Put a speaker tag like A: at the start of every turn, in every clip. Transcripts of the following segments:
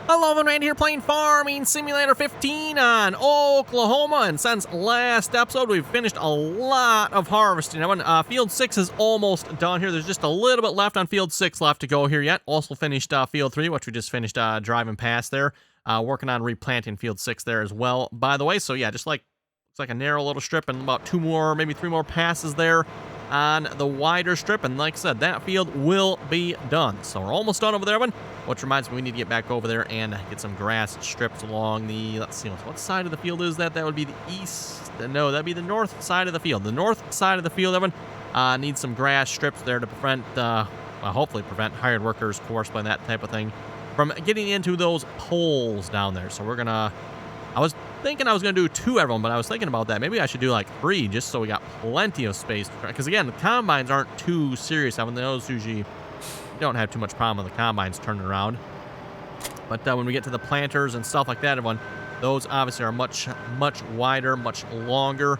A: Hello, everyone, right here playing Farming Simulator 15 on Oklahoma, and since last episode, we've finished a lot of harvesting. Field 6 is almost done here. There's just a little bit left on Field 6 left to go here yet. Also finished Field 3, which we just finished driving past there. Working on replanting Field 6 there as well, by the way. So yeah, just like, it's like a narrow little strip and about 2 more, maybe 3 more passes there on the wider strip, and like I said, that field will be done. So we're almost done over there, everyone. Which reminds me, we need to get back over there and get some grass strips along the, let's see, what side of the field is that? That would be the east, no, that'd be the north side of the field. The north side of the field, everyone, needs some grass strips there to prevent, well, hopefully prevent hired workers, courseplay, and that type of thing from getting into those poles down there. So we're gonna, I was thinking I was going to do 2, everyone, but I was thinking about that. Maybe I should do like 3, just so we got plenty of space. Because again, the combines aren't too serious. I mean, those usually don't have too much problem with the combines turning around. But when we get to the planters and stuff like that, everyone, those obviously are much wider, much longer.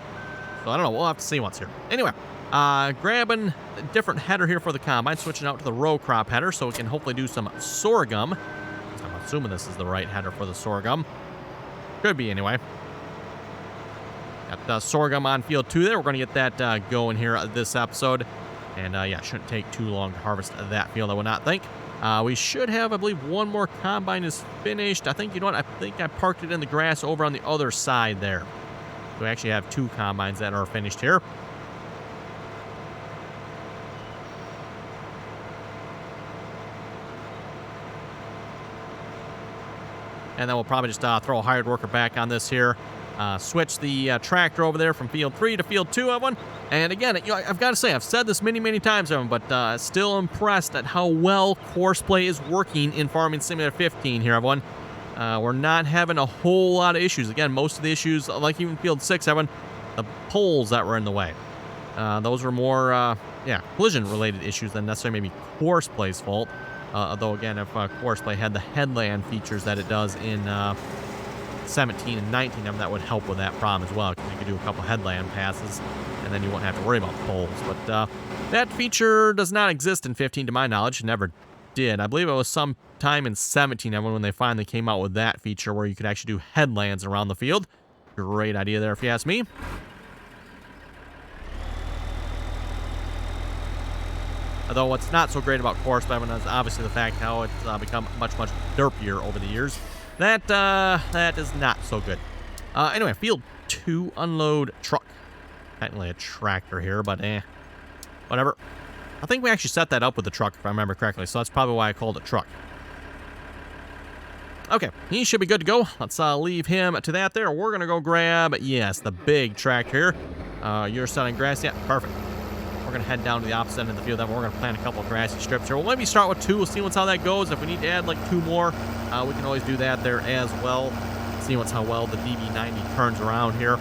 A: So I don't know. We'll have to see what's here. Anyway, grabbing a different header here for the combine, switching out to the row crop header so we can hopefully do some sorghum. I'm assuming this is the right header for the sorghum. Could be, anyway. Got sorghum on Field 2 there. We're going to get that going here this episode. And, yeah, shouldn't take too long to harvest that field, I would not think. We should have, I believe, 1 more combine is finished. I think, you know what, I think I parked it in the grass over on the other side there. So we actually have 2 combines that are finished here. And then we'll probably just throw a hired worker back on this here. Switch the tractor over there from Field 3 to Field 2, everyone. And again, you know, I've got to say, I've said this many times, everyone, but still impressed at how well courseplay is working in Farming Simulator 15 here, everyone. We're not having a whole lot of issues. Again, most of the issues, like even Field 6, everyone, the poles that were in the way. Those were more, yeah, collision-related issues than necessarily maybe coursplay's fault. Although, again, if courseplay had the headland features that it does in 17 and 19, that would help with that problem as well, because you could do a couple headland passes, and then you won't have to worry about poles. But that feature does not exist in 15, to my knowledge. Never did. I believe it was sometime in 17, when they finally came out with that feature where you could actually do headlands around the field. Great idea there, if you ask me. Although what's not so great about courseplay is obviously the fact how it's become much derpier over the years. That is not so good. Anyway, Field 2 unload truck. Technically a tractor here, but whatever. I think we actually set that up with the truck, if I remember correctly, so that's probably why I called it truck. Okay, he should be good to go. Let's leave him to that there. We're going to go grab, yes, the big tractor here. You're selling grass? Yeah, perfect. We're going to head down to the opposite end of the field, then we're going to plant a couple of grassy strips here. We'll maybe start with 2. We'll see how that goes. If we need to add like 2 more, we can always do that there as well. See how well the DB90 turns around here.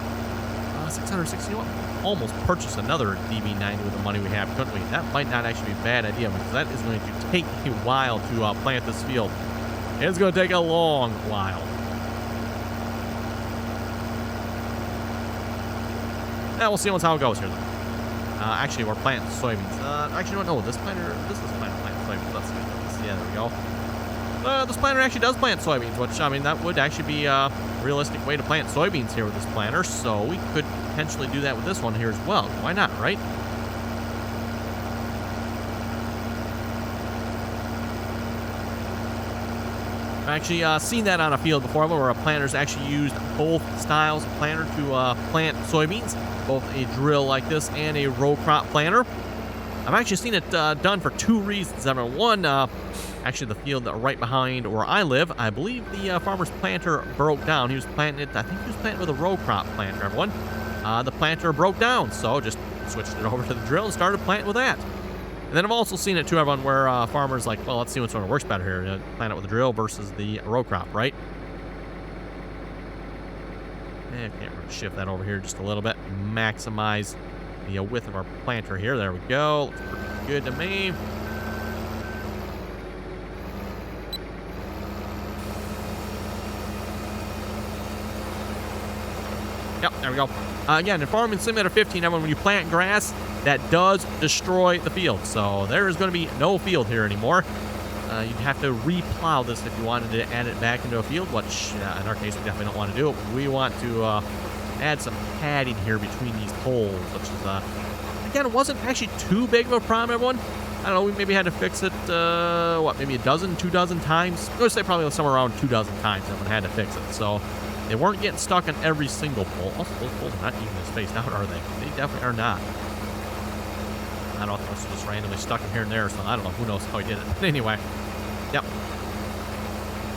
A: 660, you know what? Almost purchase another DB90 with the money we have, couldn't we? That might not actually be a bad idea, because that is going to take a while to plant this field. It's going to take a long while. Now we'll see how it goes here, though. Actually, we're planting soybeans. Actually, no, this is planting soybeans. Let's get this. Yeah, there we go. This planter actually does plant soybeans, which, I mean, that would actually be a realistic way to plant soybeans here with this planter, so we could potentially do that with this one here as well. Why not, right? I've actually seen that on a field before where planters actually used both styles of planter to plant soybeans, both a drill like this and a row crop planter. I've actually seen it done for 2 reasons. Number one, actually the field right behind where I live, I believe the farmer's planter broke down. He was planting it, I think he was planting with a row crop planter, everyone. The planter broke down, so just switched it over to the drill and started planting with that. And then I've also seen it too, everyone, where farmers like, well, let's see which one works better here. Plant it with the drill versus the row crop, right? And I can't shift that over here just a little bit. Maximize the width of our planter here. There we go. Looks pretty good to me. Yep, there we go. Again, in Farming Simulator 15, when you plant grass, that does destroy the field. So there is going to be no field here anymore. You'd have to replow this if you wanted to add it back into a field, which in our case we definitely don't want to do it. We want to add some padding here between these poles, which is, again, it wasn't actually too big of a problem, everyone. I don't know, we maybe had to fix it, maybe a dozen, 2 dozen times? I would say probably somewhere around 2 dozen times everyone had to fix it. So they weren't getting stuck on every single pole. Also, those poles are not evenly spaced out, are they? They definitely are not. I don't know if it's just randomly stuck in here and there or something. I don't know. Who knows how he did it. But anyway, yep.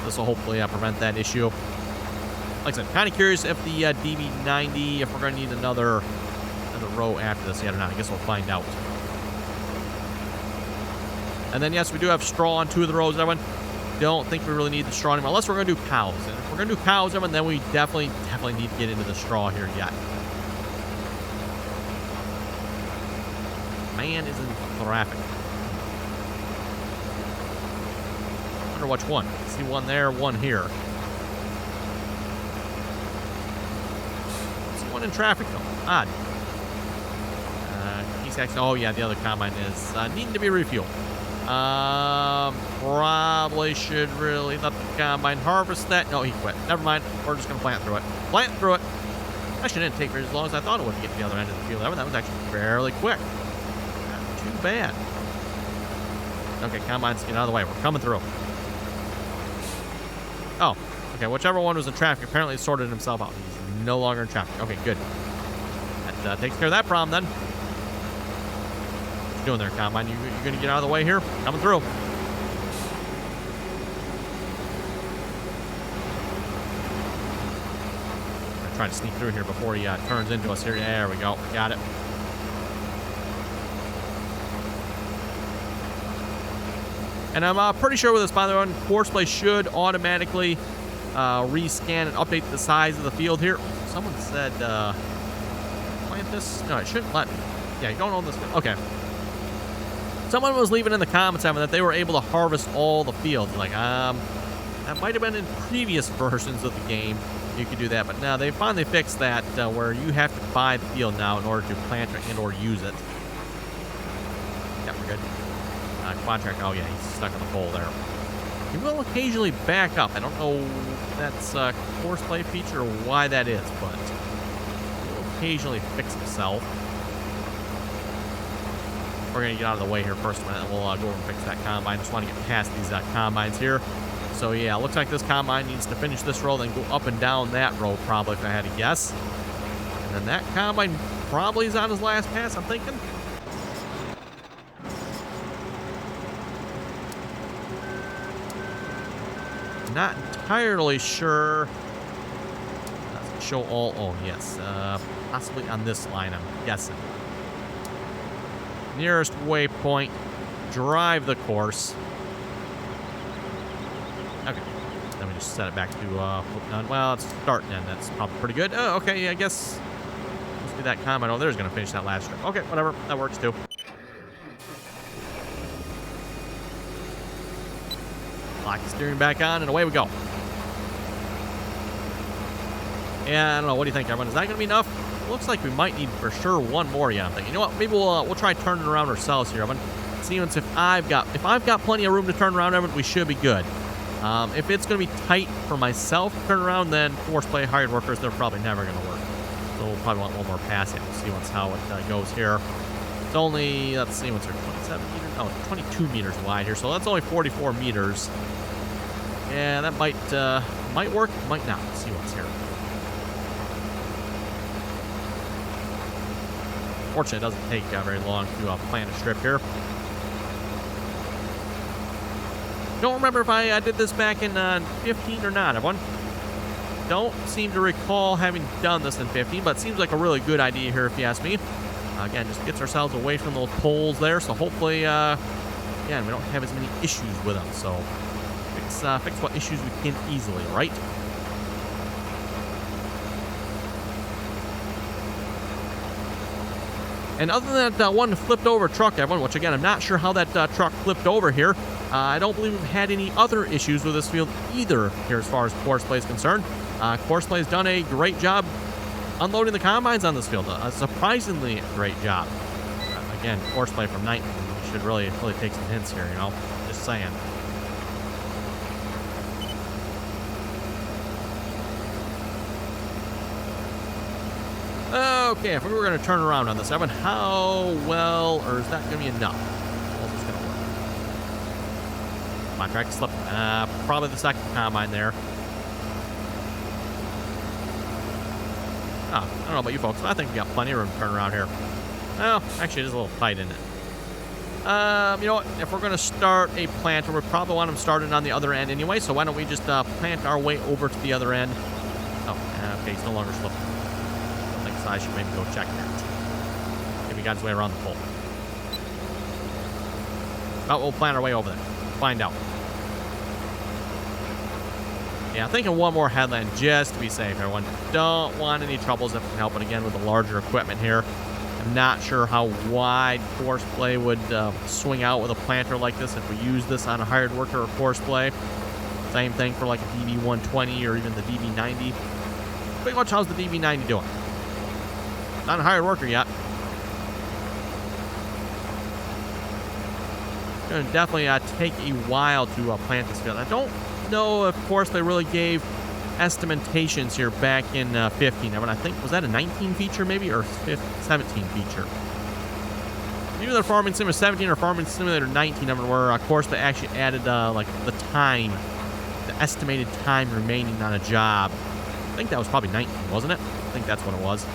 A: This will hopefully prevent that issue. Like I said, kind of curious if the DB90, if we're going to need another row after this yet or not. I guess we'll find out. And then, yes, we do have straw on 2 of the rows, everyone. Don't think we really need the straw anymore, unless we're going to do cows. And if we're going to do cows, everyone, then we definitely need to get into the straw here yet. Man is in traffic. I wonder which one. See one there, one here. See one in traffic, though. Odd. He's actually, oh yeah, the other combine is needing to be refueled. Probably should really let the combine harvest that. No, he quit. Never mind. We're just going to plant through it. Plant through it. Actually didn't take very as long as I thought it would to get to the other end of the field. That was actually fairly quick. Not too bad. Okay, combines, get out of the way. We're coming through. Oh, okay. Whichever one was in traffic apparently sorted himself out. He's no longer in traffic. Okay, good. That takes care of that problem then. What you doing there, combine? You going to get out of the way here? Coming through. Trying to sneak through here before he turns into us here. There we go. Got it. And I'm pretty sure with this, by the way, Courseplay should automatically rescan and update the size of the field here. Someone said, plant this? No, it shouldn't let me. Yeah, you don't own this. Okay. Someone was leaving in the comments having that they were able to harvest all the fields. Like, that might have been in previous versions of the game. You could do that, but now they finally fixed that where you have to buy the field now in order to plant it and or use it. Yeah, we're good. Quadtrack, oh yeah, he's stuck on the pole there. He will occasionally back up. I don't know if that's a Courseplay feature or why that is, but he will occasionally fix himself. We're going to get out of the way here first a minute, and we'll go over and fix that combine. Just want to get past these combines here. So yeah, looks like this combine needs to finish this row, then go up and down that row probably, if I had to guess. And then that combine probably is on his last pass, I'm thinking. Not entirely sure. Doesn't show all. Oh, yes. Possibly on this line, I'm guessing. Nearest waypoint. Drive the course. Okay. Then we just set it back to none. Well, it's starting and that's probably pretty good. Oh, okay. Yeah, I guess. Let's do that combine. Oh, there's going to finish that last strip. Okay, whatever. That works too. Lock the steering back on, and away we go. Yeah, I don't know. What do you think, everyone? Is that going to be enough? It looks like we might need for sure one more. Yeah, I'm thinking. You know what? Maybe we'll try turning around ourselves here, everyone. See if I've got plenty of room to turn around, everyone, we should be good. If it's going to be tight for myself to turn around, then Courseplay hired workers, they're probably never going to work. So we'll probably want one more pass in. We'll see how it goes here. It's only, let's see, what's here, 27 meters? Oh, 22 meters wide here, so that's only 44 meters. Yeah, that might work, might not. Let's see what's here. Fortunately, it doesn't take very long to plant a strip here. Don't remember if I did this back in 15 or not, everyone. Don't seem to recall having done this in 15, but it seems like a really good idea here if you ask me. Again, just gets ourselves away from those poles there, so hopefully, again, we don't have as many issues with them, so fix what issues we can easily, right? And other than that one flipped over truck, everyone, which again, I'm not sure how that truck flipped over here. I don't believe we've had any other issues with this field either here as far as Courseplay is concerned. Courseplay has done a great job unloading the combines on this field. A surprisingly great job. Again, Courseplay from 19 should really take some hints here, you know. Just saying. Okay, if we were going to turn around on this, Evan, how well, or is that going to be enough? How's this going to work? My track slip. Probably the second combine there. I don't know about you folks, but I think we got plenty of room to turn around here. Well, actually, it is a little tight, isn't it? You know what? If we're going to start a planter, we probably want them started on the other end anyway, so why don't we just plant our way over to the other end? Oh, okay, he's no longer slipping. I think so. I should maybe go check that. Maybe he got his way around the pole. Well, we'll plant our way over there. Find out. Yeah, I'm thinking one more headland just to be safe, everyone. Don't want any troubles if we can help it again with the larger equipment here. I'm not sure how wide courseplay would swing out with a planter like this if we use this on a hired worker or courseplay. Same thing for like a DB120 or even the DB90. Pretty much how's the DB90 doing? Not a hired worker yet. It's going to definitely take a while to plant this field. I don't know if courseplay really gave estimations here back in 15. I mean, I think, was that a 19 feature maybe, or 17 feature? Either the Farming Simulator 17 or Farming Simulator 19, I mean, where of course they actually added like the time, the estimated time remaining on a job. I think that was probably 19, wasn't it? I think that's what it was.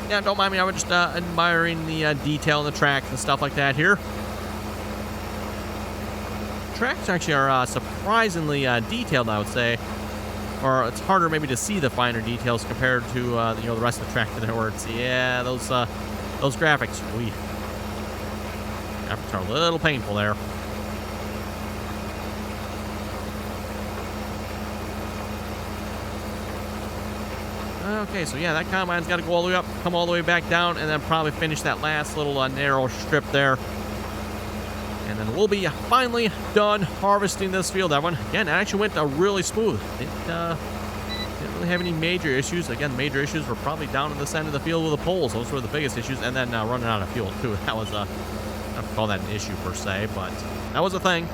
A: Yeah, don't mind me. I was just admiring the detail in the tracks and stuff like that here. Tracks actually are surprisingly detailed, I would say. Or it's harder maybe to see the finer details compared to you know, the rest of the track there where it's, yeah, those graphics, graphics are a little painful there. Okay, so yeah, that combine's got to go all the way up, come all the way back down, and then probably finish that last little narrow strip there. And then we'll be finally done harvesting this field. That one, again, it actually went really smooth. It didn't really have any major issues. Again, major issues were probably down in this end of the field with the poles. Those were the biggest issues. And then running out of fuel, too. That was, I don't call that an issue per se, but that was a thing.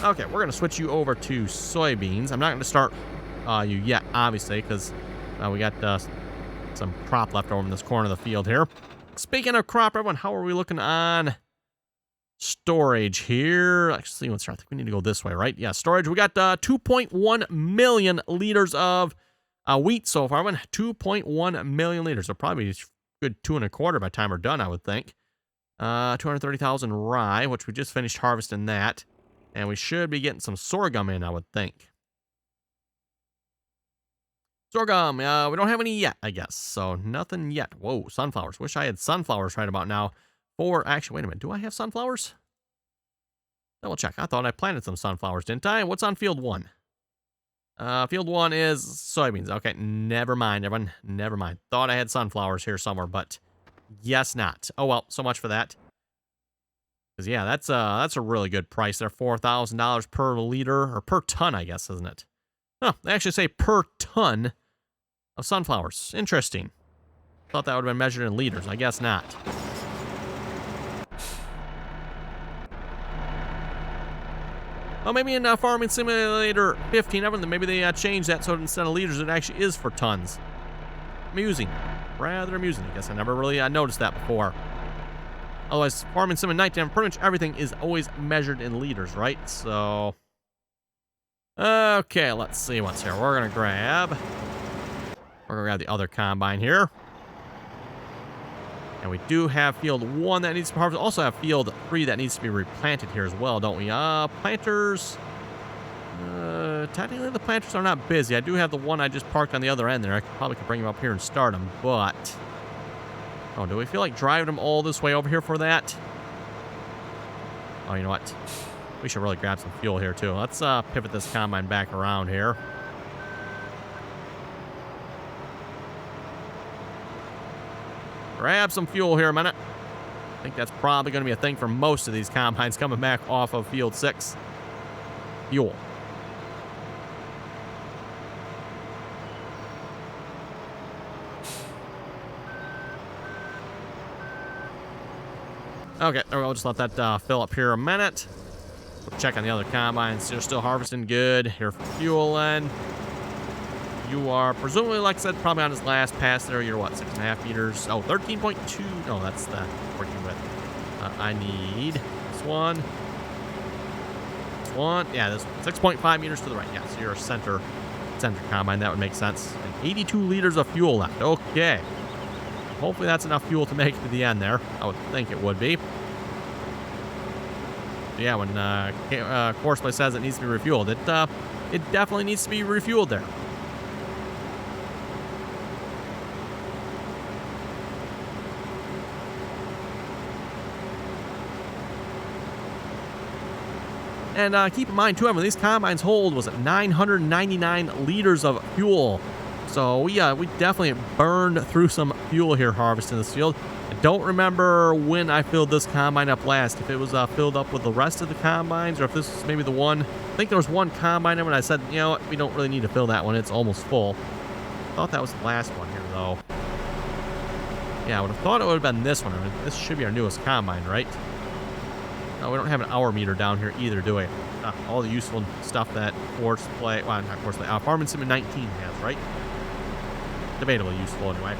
A: Okay, we're going to switch you over to soybeans. I'm not going to start you yet, obviously, because we got some crop left over in this corner of the field here. Speaking of crop, everyone, how are we looking on storage here? Actually, let's start. I think we need to go this way, right? Yeah, storage. We got 2.1 million liters of wheat so far. 2.1 million liters. So probably a good 2.25 by the time we're done, I would think. 230,000 rye, which we just finished harvesting that. And we should be getting some sorghum in, I would think. Sorghum, we don't have any yet, I guess. So nothing yet. Whoa, sunflowers. Wish I had sunflowers right about now. Actually, wait a minute. Do I have sunflowers? Double check. I thought I planted some sunflowers, didn't I? What's on field 1? Field 1 is soybeans. Okay, never mind, everyone. Never mind. Thought I had sunflowers here somewhere, but guess not. Oh, well, so much for that. Because, yeah, that's a really good price there. $4,000 per liter, or per ton, I guess, isn't it? Oh, they actually say per ton of sunflowers. Interesting. Thought that would have been measured in liters. I guess not. Well, maybe in Farming Simulator 15, maybe they changed that so instead of liters, it actually is for tons. Amusing. Rather amusing. I guess I never really noticed that before. Otherwise, Farming Simulator 19, pretty much everything is always measured in liters, right? So... okay, let's see what's here. We're gonna grab the other combine here. And we do have field 1 that needs to be harvested. Also have field 3 that needs to be replanted here as well, don't we? Planters. Technically the planters are not busy. I do have the one I just parked on the other end there. I probably could bring them up here and start them, but... oh, do we feel like driving them all this way over here for that? Oh, you know what? We should really grab some fuel here, too. Let's pivot this combine back around here. Grab some fuel here a minute. I think that's probably going to be a thing for most of these combines coming back off of field 6. Fuel. Okay, there we go. Just let that fill up here a minute. We'll check on the other combines. They're still harvesting good. Here for fueling. You are presumably, like I said, probably on his last pass there. You're what, 6.5 meters? Oh, 13.2. No, that's the working with. I need this one. This one. Yeah, this one. 6.5 meters to the right. Yeah, so you're a center combine. That would make sense. And 82 liters of fuel left. Okay. Hopefully that's enough fuel to make it to the end there. I would think it would be. Yeah, when Courseplay says it needs to be refueled, it definitely needs to be refueled there. And keep in mind, too, these combines hold was 999 liters of fuel. So we definitely burned through some fuel here harvesting this field. I don't remember when I filled this combine up last, if it was filled up with the rest of the combines, or if this was maybe the one. I think there was one combine when I said, you know what, we don't really need to fill that one. It's almost full. I thought that was the last one here, though. Yeah, I would have thought it would have been this one. I mean, this should be our newest combine, right? No, we don't have an hour meter down here either, do we? All the useful stuff that Courseplay, well, not Courseplay, Farming Sim 19 has, right? Debatably useful anyway.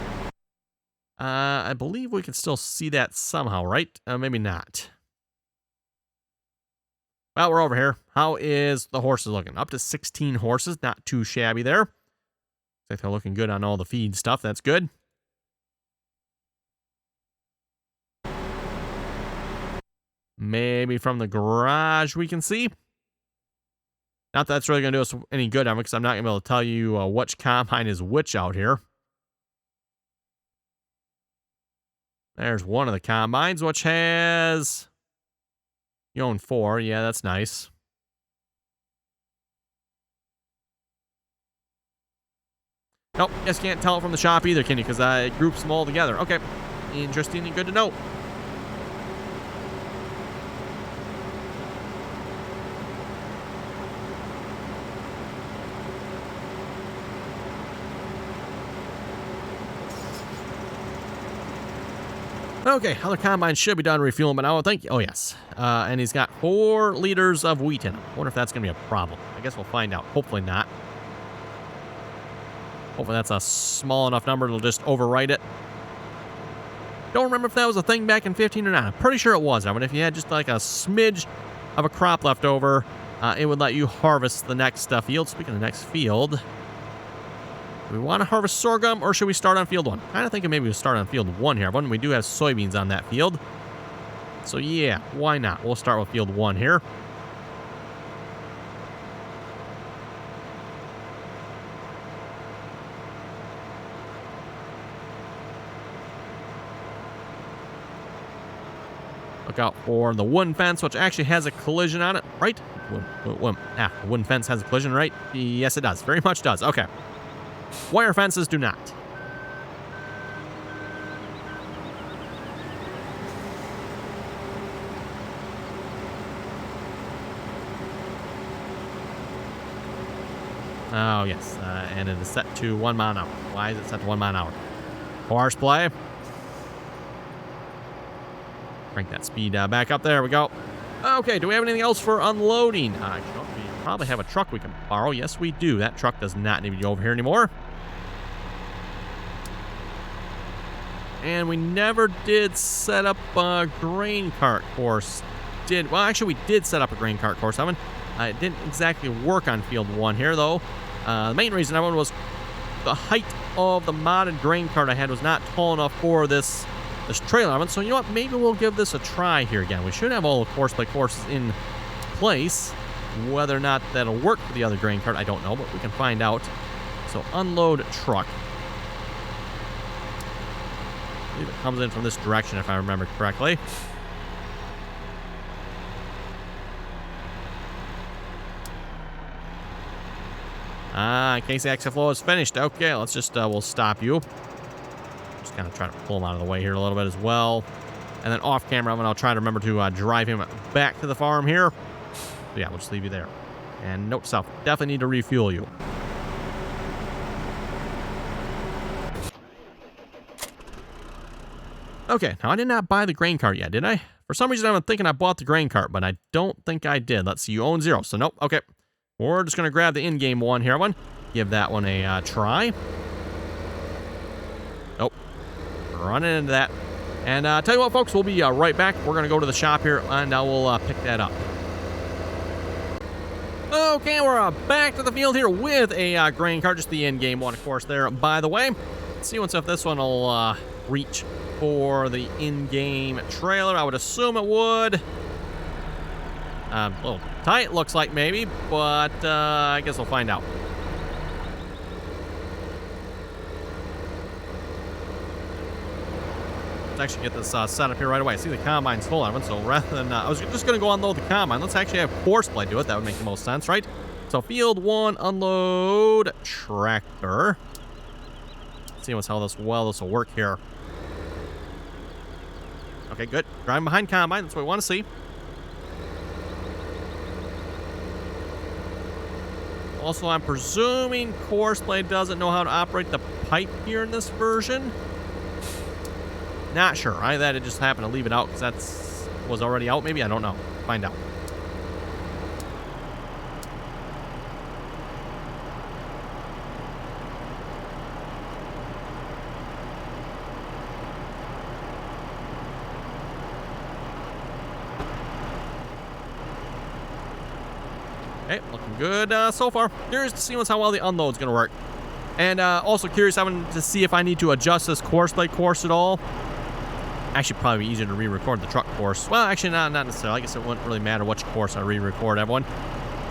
A: I believe we can still see that somehow, right? Maybe not. Well, we're over here. How is the horses looking? Up to 16 horses. Not too shabby there. Looks like they're looking good on all the feed stuff. That's good. Maybe from the garage we can see. Not that that's really going to do us any good, because I'm not going to be able to tell you which combine is which out here. There's one of the combines, which has... You own 4. Yeah, that's nice. Nope, just can't tell it from the shop either, can you? Because it groups them all together. Okay, interesting and good to know. Okay, other combine should be done refueling, but now I think, oh yes. And he's got 4 liters of wheat in him. I wonder if that's going to be a problem. I guess we'll find out. Hopefully not. Hopefully that's a small enough number it'll just overwrite it. Don't remember if that was a thing back in 15 or not. I'm pretty sure it was. I mean, if you had just like a smidge of a crop left over, it would let you harvest the next field. Speaking of the next field, do we want to harvest sorghum, or should we start on field 1? I kind of think maybe we'll start on field 1 here. We do have soybeans on that field. So yeah, why not? We'll start with field 1 here. Look out for the wooden fence, which actually has a collision on it, right? Wooden fence has a collision, right? Yes, it does. Very much does. Okay. Wire fences do not. Oh, yes. And it is set to 1 mile an hour. Why is it set to 1 mile an hour? Horseplay. Crank that speed back up. There we go. Okay, do we have anything else for unloading? We probably have a truck we can borrow. Yes, we do. That truck does not need to be over here anymore. And we never did set up a grain cart course. Well, actually, we did set up a grain cart course, Evan. It didn't exactly work on field 1 here, though. The main reason, Evan, was the height of the modded grain cart I had was not tall enough for this trailer, Evan. So, you know what? Maybe we'll give this a try here again. We should have all the Courseplay courses in place. Whether or not that'll work for the other grain cart, I don't know, but we can find out. So, unload truck. I believe it comes in from this direction, if I remember correctly. In case the exit flow is finished. Okay, let's just, we'll stop you. Just kind of try to pull him out of the way here a little bit as well. And then off camera, I'll try to remember to drive him back to the farm here. So yeah, we'll just leave you there. And note to self, definitely need to refuel you. Okay, now I did not buy the grain cart yet, did I? For some reason, I'm thinking I bought the grain cart, but I don't think I did. Let's see, you own 0, so nope. Okay, we're just going to grab the in-game one here. Give that one a try. Nope. Running into that. And tell you what, folks, we'll be right back. We're going to go to the shop here, and I will pick that up. Okay, we're back to the field here with a grain cart, just the in-game one, of course, there, by the way. Let's see if this one will reach for the in-game trailer. I would assume it would. A little tight, looks like, maybe, but I guess we'll find out. Let's actually get this set up here right away. I see the combine's full of one, so rather than I was just going to go unload the combine, let's actually have horseplay do it. That would make the most sense, right? So field 1, unload tractor. Let's see how this will work here. Okay, good. Driving behind combine, that's what we want to see. Also, I'm presuming horseplay doesn't know how to operate the pipe here in this version. Not sure. I that it just happened to leave it out because that's was already out. Maybe, I don't know. Find out. Okay, looking good so far. Curious to see how well the unload's going to work. And also curious to see if I need to adjust this horseplay course at all. Actually, probably be easier to re-record the truck course. Well, actually, not necessarily. I guess it wouldn't really matter which course I re-record, everyone.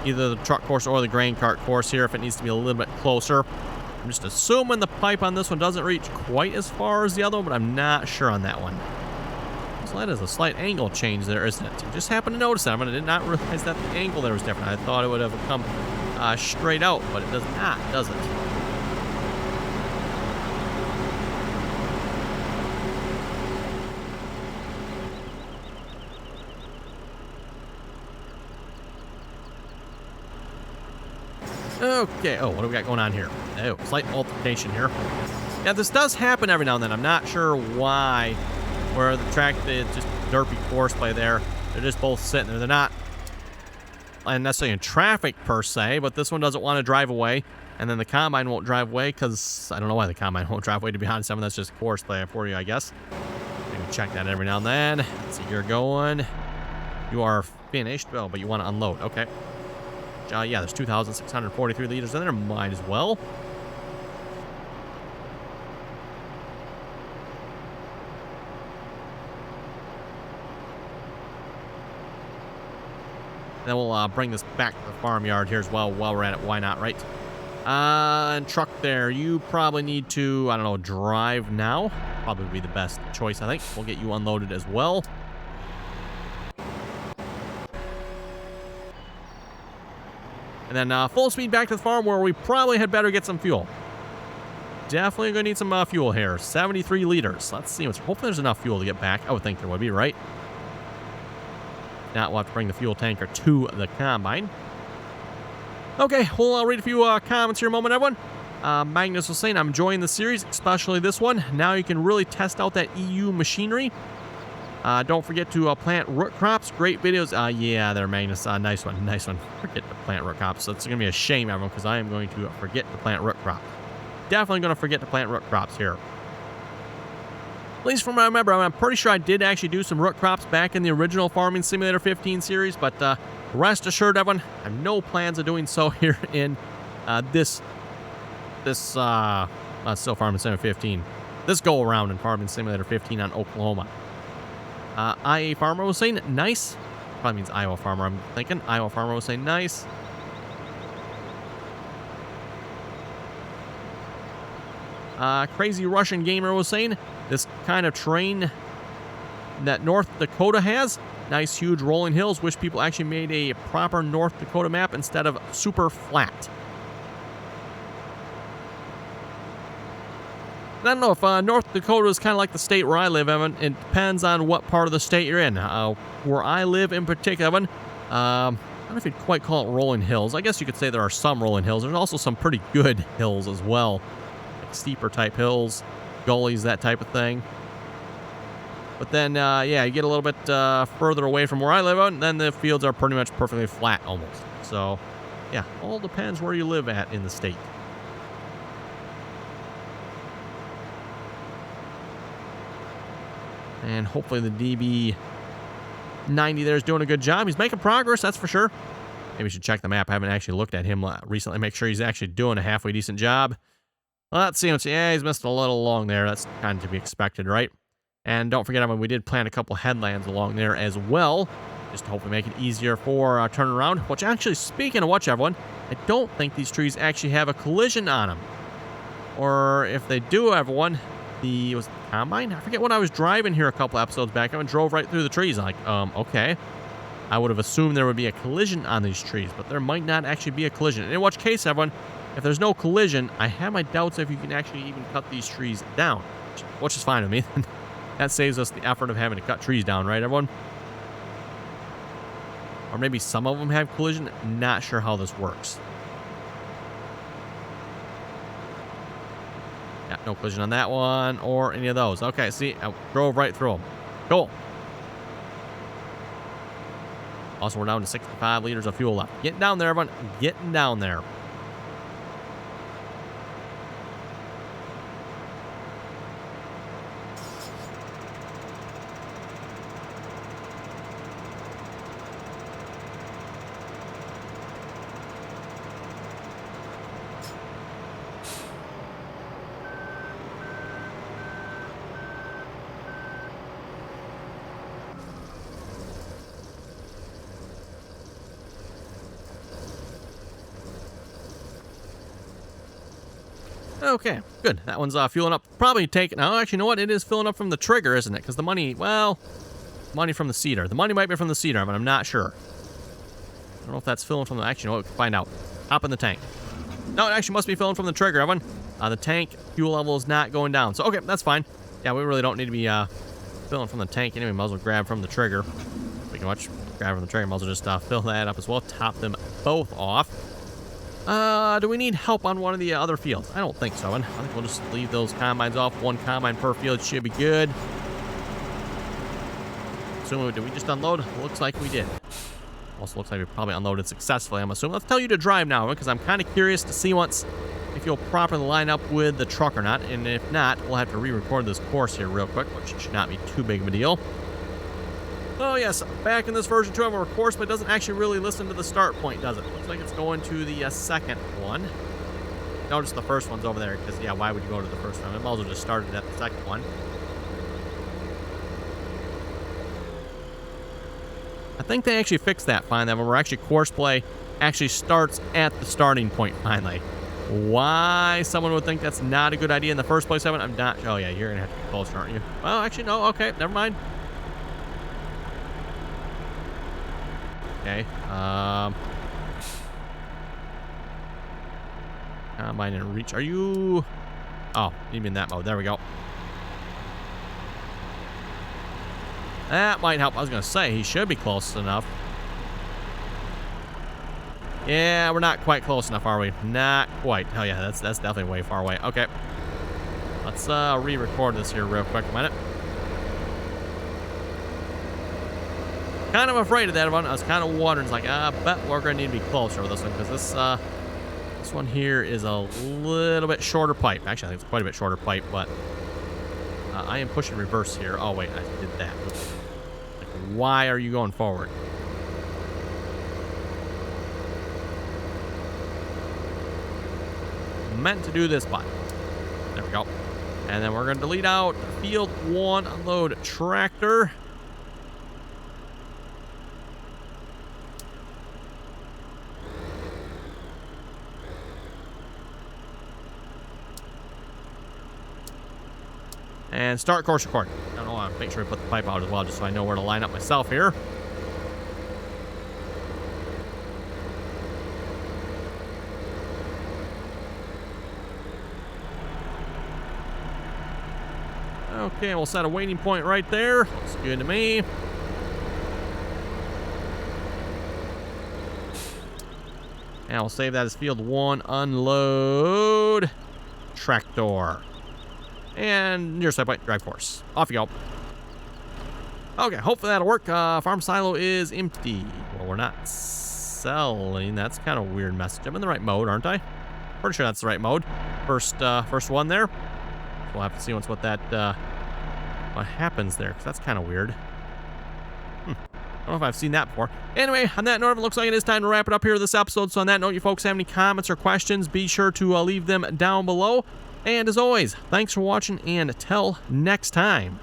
A: Either the truck course or the grain cart course here, if it needs to be a little bit closer. I'm just assuming the pipe on this one doesn't reach quite as far as the other one, but I'm not sure on that one. So that is a slight angle change there, isn't it? You just happened to notice that. I did not realize that the angle there was different. I thought it would have come straight out, but it does not, does it? Okay, what do we got going on here? Oh, slight altercation here. Yeah, this does happen every now and then. I'm not sure why. Where the track is just derpy horseplay there. They're just both sitting there. They're not necessarily in traffic per se, but this one doesn't want to drive away. And then the combine won't drive away because I don't know why the combine won't drive away, to be honest. That's just horseplay for you, I guess. You can check that every now and then. Let's see, you're going. You are finished. Oh, but you want to unload. Okay. Yeah, there's 2,643 liters in there. Might as well. Then we'll bring this back to the farmyard here as well while we're at it. Why not, right? And truck there. You probably need to, I don't know, drive now. Probably be the best choice, I think. We'll get you unloaded as well. And then full speed back to the farm where we probably had better get some fuel. Definitely going to need some fuel here. 73 liters. Let's see. Hopefully there's enough fuel to get back. I would think there would be, right? Now we'll have to bring the fuel tanker to the combine. Okay, we'll read a few comments here in a moment, everyone. Magnus was saying, I'm enjoying the series, especially this one. Now you can really test out that EU machinery. Don't forget to plant root crops. Great videos. Yeah, there, Magnus. Nice one. Nice one. Forget to plant root crops. So it's going to be a shame, everyone, because I am going to forget to plant root crops. Definitely going to forget to plant root crops here. At least from what I remember, I'm pretty sure I did actually do some root crops back in the original Farming Simulator 15 series, but rest assured, everyone, I have no plans of doing so here in this still Farming Simulator 15. This go around in Farming Simulator 15 on Oklahoma. IA Farmer was saying nice. Probably means Iowa Farmer, I'm thinking. Iowa Farmer was saying nice. Crazy Russian Gamer was saying this kind of terrain that North Dakota has. Nice, huge rolling hills. Wish people actually made a proper North Dakota map instead of super flat. I don't know if North Dakota is kind of like the state where I live, Evan. It depends on what part of the state you're in. Where I live in particular, Evan, I don't know if you'd quite call it rolling hills. I guess you could say there are some rolling hills. There's also some pretty good hills as well. Like steeper type hills, gullies, that type of thing. But then, yeah, you get a little bit further away from where I live, and then the fields are pretty much perfectly flat almost. So, yeah, all depends where you live at in the state. And hopefully the DB90 there is doing a good job. He's making progress, that's for sure. Maybe we should check the map. I haven't actually looked at him recently. Make sure he's actually doing a halfway decent job. Well, let's see. Yeah, he's missed a little along there. That's kind of to be expected, right? And don't forget, I mean, we did plant a couple headlands along there as well, just to hopefully make it easier for turning around. Which actually, speaking of which, everyone, I don't think these trees actually have a collision on them. Or if they do, everyone, was it the combine? I forget when I was driving here a couple episodes back. I drove right through the trees. I'm like, okay. I would have assumed there would be a collision on these trees, but there might not actually be a collision. And in which case, everyone, if there's no collision, I have my doubts if you can actually even cut these trees down, which is fine with me. That saves us the effort of having to cut trees down, right, everyone? Or maybe some of them have collision. Not sure how this works. Yeah, no collision on that one or any of those. Okay, see, I drove right through them. Cool. Also, we're down to 65 liters of fuel left. Getting down there, everyone. Getting down there. Okay, good. That one's fueling up. Probably taking... Oh, actually, you know what? It is filling up from the trigger, isn't it? Because the money... Well, money from the seeder. The money might be from the seeder, but I'm not sure. I don't know if that's filling from the... Actually, you know what? We can find out. Hop in the tank. No, it actually must be filling from the trigger, Evan. The tank fuel level is not going down. So, okay, that's fine. Yeah, we really don't need to be filling from the tank anyway. Might as well grab from the trigger. Speaking of which, grab from the trigger. Might as well just fill that up as well. Top them both off. Do we need help on one of the other fields? I don't think so. I think we'll just leave those combines off. One combine per field should be good. So, did we just unload? Looks like we did. Also looks like we probably unloaded successfully, I'm assuming. Let's tell you to drive now, because I'm kind of curious to see if you'll properly line up with the truck or not. And if not, we'll have to re-record this course here real quick, which should not be too big of a deal. Oh, yes, back in this version 2 of our course, but it doesn't actually really listen to the start point, does it? Looks like it's going to the second one. Notice the first one's over there, because, yeah, why would you go to the first one? I might as well just start it at the second one. I think they actually fixed that fine, that when we're actually course play actually starts at the starting point finally. Why someone would think that's not a good idea in the first place, Evan, I'm not... Oh, yeah, you're going to have to be closer, aren't you? Well, actually, no, okay, never mind. Okay, combine and reach. Are you... Oh, need me in that mode. There we go. That might help. I was going to say, he should be close enough. Yeah, we're not quite close enough, are we? Not quite. Oh, yeah, that's definitely way far away. Okay. Let's re-record this here real quick a minute. Kind of afraid of that one. I was kind of wondering, it's like, I bet we're going to need to be closer with this one, because this one here is a little bit shorter pipe. Actually, I think it's quite a bit shorter pipe, but I am pushing reverse here. Oh, wait, I did that. Like, why are you going forward? Meant to do this button. There we go. And then we're going to delete out field 1 unload tractor. And start course record. I don't want to make sure we put the pipe out as well, just so I know where to line up myself here. Okay, we'll set a waiting point right there. Looks good to me. And we'll save that as field 1 unload tractor. And near side point, drive course. Off you go. Okay, hopefully that'll work. Farm silo is empty. Well, we're not selling. That's kind of a weird message. I'm in the right mode, aren't I? Pretty sure that's the right mode. First one there. We'll have to see what what happens there, because that's kind of weird. I don't know if I've seen that before. Anyway, on that note, it looks like it is time to wrap it up here with this episode. So on that note, you folks have any comments or questions, be sure to leave them down below. And as always, thanks for watching, and till next time.